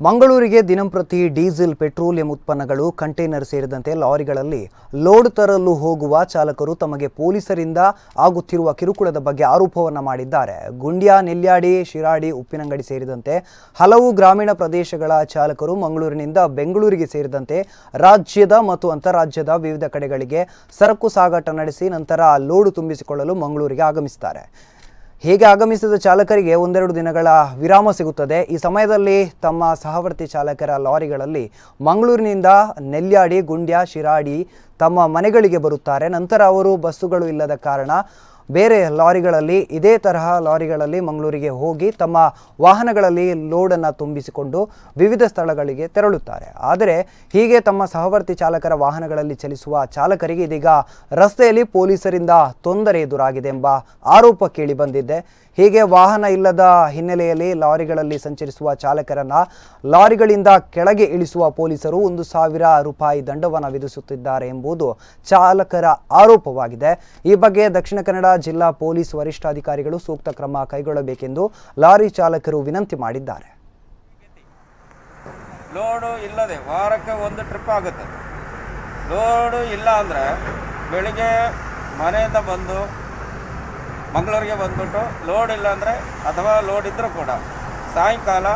ಮಂಗಳೂರಿಗೆ ದಿನಂಪ್ರತಿ diesel petroleum ಉತ್ಪನ್ನಗಳು ಕಂಟೈನರ್ ಸೇರಿದಂತೆ ಲಾರಿಗಳಲ್ಲಿ ಲೋಡ್ ತರಲು ಹೋಗುವ ಚಾಲಕರು ತಮಗೆ ಪೊಲೀಸರಿಂದ ಆಗುತ್ತಿರುವ ಕಿರುಕುಳದ ಬಗ್ಗೆ ಆರೋಪವನ್ನು ಮಾಡಿದ್ದಾರೆ. ಗುಂಡ್ಯ, ನೆಲ್ಯಾಡಿ, ಶಿರಾಡಿ, ಉಪ್ಪಿನಂಗಡಿ ಸೇರಿದಂತೆ ಹಲವು ಗ್ರಾಮೀಣ ಪ್ರದೇಶಗಳ ಚಾಲಕರು ಮಂಗಳೂರಿನಿಂದ ಬೆಂಗಳೂರಿಗೆ ಸೇರಿದಂತೆ ರಾಜ್ಯದ ಮತ್ತು ಅಂತಾರಾಜ್ಯದ ವಿವಿಧ ಕಡೆಗಳಿಗೆ ಸರಕು ಸಾಗಾಟ ನಡೆಸಿ ನಂತರ ಲೋಡ್ ತುಂಬಿಸಿಕೊಳ್ಳಲು ಮಂಗಳೂರಿಗೆ ಆಗಮಿಸುತ್ತಾರೆ. ಹೀಗೆ ಆಗಮಿಸಿದ ಚಾಲಕರಿಗೆ ಒಂದೆರಡು ದಿನಗಳ ವಿರಾಮ ಸಿಗುತ್ತದೆ. ಈ ಸಮಯದಲ್ಲಿ ತಮ್ಮ ಸಹವರ್ತಿ ಚಾಲಕರ ಲಾರಿಗಳಲ್ಲಿ ಮಂಗಳೂರಿನಿಂದ ನೆಲ್ಯಾಡಿ, ಗುಂಡ್ಯ, ಶಿರಾಡಿ ತಮ್ಮ ಮನೆಗಳಿಗೆ ಬರುತ್ತಾರೆ. ನಂತರ ಅವರು ಬಸ್ಸುಗಳು ಇಲ್ಲದ ಕಾರಣ ಬೇರೆ ಲಾರಿಗಳಲ್ಲಿ ಇದೇ ತರಹ ಲಾರಿಗಳಲ್ಲಿ ಮಂಗಳೂರಿಗೆ ಹೋಗಿ ತಮ್ಮ ವಾಹನಗಳಲ್ಲಿ ಲೋಡನ್ನು ತುಂಬಿಸಿಕೊಂಡು ವಿವಿಧ ಸ್ಥಳಗಳಿಗೆ ತೆರಳುತ್ತಾರೆ. ಆದರೆ ಹೀಗೆ ತಮ್ಮ ಸಹವರ್ತಿ ಚಾಲಕರ ವಾಹನಗಳಲ್ಲಿ ಚಲಿಸುವ ಚಾಲಕರಿಗೆ ಇದೀಗ ರಸ್ತೆಯಲ್ಲಿ ಪೊಲೀಸರಿಂದ ತೊಂದರೆ ಎದುರಾಗಿದೆ ಎಂಬ ಆರೋಪ ಕೇಳಿ ಬಂದಿದೆ. ಹೀಗೆ ವಾಹನ ಇಲ್ಲದ ಹಿನ್ನೆಲೆಯಲ್ಲಿ ಲಾರಿಗಳಲ್ಲಿ ಸಂಚರಿಸುವ ಚಾಲಕರನ್ನು ಲಾರಿಗಳಿಂದ ಕೆಳಗೆ ಇಳಿಸುವ ಪೊಲೀಸರು 1,000 ರೂಪಾಯಿ ದಂಡವನ್ನು ವಿಧಿಸುತ್ತಿದ್ದಾರೆ ಎಂಬುದು ಚಾಲಕರ ಆರೋಪವಾಗಿದೆ. ಈ ಬಗ್ಗೆ ದಕ್ಷಿಣ ಕನ್ನಡ ಜಿಲ್ಲಾ ಪೊಲೀಸ್ ವರಿಷ್ಠಾಧಿಕಾರಿಗಳು ಸೂಕ್ತ ಕ್ರಮ ಕೈಗೊಳ್ಳಬೇಕೆಂದು ಲಾರಿ ಚಾಲಕರು ವಿನಂತಿ ಮಾಡಿದ್ದಾರೆ. ಲೋಡು ಇಲ್ಲದೆ ವಾರಕ್ಕೆ ಒಂದು ಟ್ರಿಪ್ ಆಗುತ್ತೆ. ಲೋಡು ಇಲ್ಲ ಅಂದರೆ ಬೆಳಿಗ್ಗೆ ಮನೆಯಿಂದ ಬಂದು ಮಂಗಳೂರಿಗೆ ಬಂದ್ಬಿಟ್ಟು ಲೋಡ್ ಇಲ್ಲ ಅಂದರೆ ಅಥವಾ ಲೋಡ್ ಇದ್ದರೂ ಕೂಡ ಸಾಯಂಕಾಲ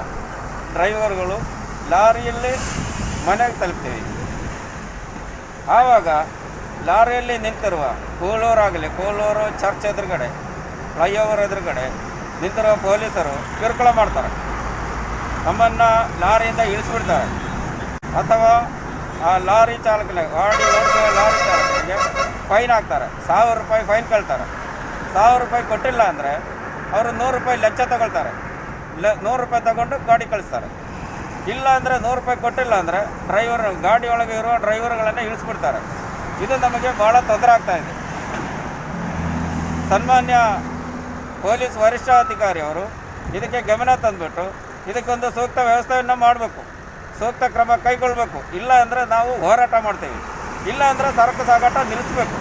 ಡ್ರೈವರ್ಗಳು ಲಾರಿಯಲ್ಲಿ ಮನೆಗೆ ತಲುಪ್ತೀವಿ. ಆವಾಗ ಲಾರಿಯಲ್ಲಿ ನಿಂತಿರುವ ಕೂಳೂರು ಚರ್ಚ್ ಎದುರುಗಡೆ, ಫ್ಲೈಓವರ್ ಎದುರುಗಡೆ ನಿಂತಿರುವ ಪೊಲೀಸರು ಕಿರುಕುಳ ಮಾಡ್ತಾರೆ. ನಮ್ಮನ್ನು ಲಾರಿಯಿಂದ ಇಳಿಸ್ಬಿಡ್ತಾರೆ ಅಥವಾ ಆ ಲಾರಿ ಚಾಲಕನಿಗೆ, ಗಾಡಿ ಓಡಿಸುವ ಲಾರಿ ಚಾಲಕನಿಗೆ ಫೈನ್ ಹಾಕ್ತಾರೆ. 1,000 ರೂಪಾಯಿ ಫೈನ್ ಕೇಳ್ತಾರೆ. 1,000 ರೂಪಾಯಿ ಕೊಟ್ಟಿಲ್ಲ ಅಂದರೆ ಅವರು 100 ರೂಪಾಯಿ ಲಂಚ ತಗೊಳ್ತಾರೆ. 100 ರೂಪಾಯಿ ತಗೊಂಡು ಗಾಡಿ ಕಳಿಸ್ತಾರೆ. ಇಲ್ಲ ಅಂದರೆ 100 ರೂಪಾಯಿ ಕೊಟ್ಟಿಲ್ಲ ಅಂದರೆ ಗಾಡಿ ಒಳಗೆ ಇರುವ ಡ್ರೈವರ್ಗಳನ್ನೇ ಇಳಿಸ್ಬಿಡ್ತಾರೆ. ಇದು ನಮಗೆ ಭಾಳ ತೊಂದರೆ ಆಗ್ತಾಯಿದೆ. ಸನ್ಮಾನ್ಯ ಪೊಲೀಸ್ ವರಿಷ್ಠಾಧಿಕಾರಿ ಅವರು ಇದಕ್ಕೆ ಗಮನ ತಂದುಬಿಟ್ಟು ಇದಕ್ಕೊಂದು ಸೂಕ್ತ ವ್ಯವಸ್ಥೆಯನ್ನು ಮಾಡಬೇಕು, ಸೂಕ್ತ ಕ್ರಮ ಕೈಗೊಳ್ಳಬೇಕು. ಇಲ್ಲ ಅಂದರೆ ನಾವು ಹೋರಾಟ ಮಾಡ್ತೀವಿ. ಇಲ್ಲ ಅಂದರೆ ಸರಕು ಸಾಗಾಟ ನಿಲ್ಲಿಸಬೇಕು.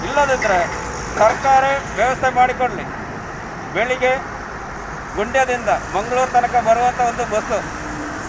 ಇಲ್ಲದಿದ್ದರೆ ಸರ್ಕಾರ ವ್ಯವಸ್ಥೆ ಮಾಡಿಕೊಡಲಿ. ಬೆಳಿಗ್ಗೆ ಗುಂಡ್ಯದಿಂದ ಮಂಗಳೂರು ತನಕ ಬರುವಂಥ ಒಂದು ಬಸ್ಸು